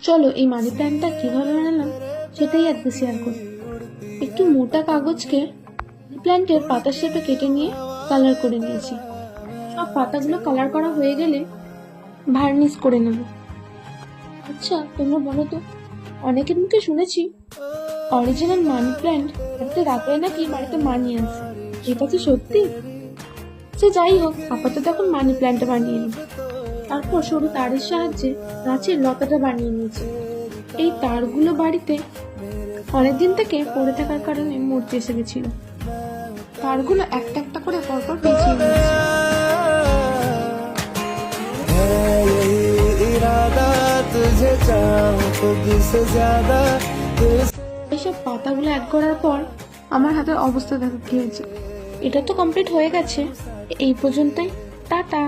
চলো এই মানি প্ল্যান্টটা কিভাবে বানালাম সেটাই আজকে শেয়ার করি। একটু মোটা কাগজকে প্ল্যান্টের পাতা শেপে কেটে নিয়ে কালার করে নিয়েছি। সব পাতাগুলো কালার করা হয়ে গেলে ভার্নিশ করে নেব। আচ্ছা তোমরা বলো তো, অনেকের মুখে শুনেছি অরিজিনাল মানি প্ল্যান্ট বাড়িতে রাখলে নাকি বাড়িতে মানি আসে। এটা কি সত্যি? সে যাই হোক, আপাতত এখন মানি প্ল্যান্টটা বানিয়ে নিই। তারপর সরু তারের সাহায্যে গাছের লতাটা বানিয়ে নিয়েছি। এই তারগুলো বাড়িতে অনেকদিন থেকে পড়ে থাকার কারণে মরতে এসে গেছিল। তারগুলো একটা একটা করে পরপর পেঁচিয়ে নিয়েছি। এইসব পাতাগুলো অ্যাড করার পর আমার হাতের অবস্থা দেখা কি হয়েছে। এটা তো কমপ্লিট হয়ে গেছে। এই পর্যন্তই, টাটা।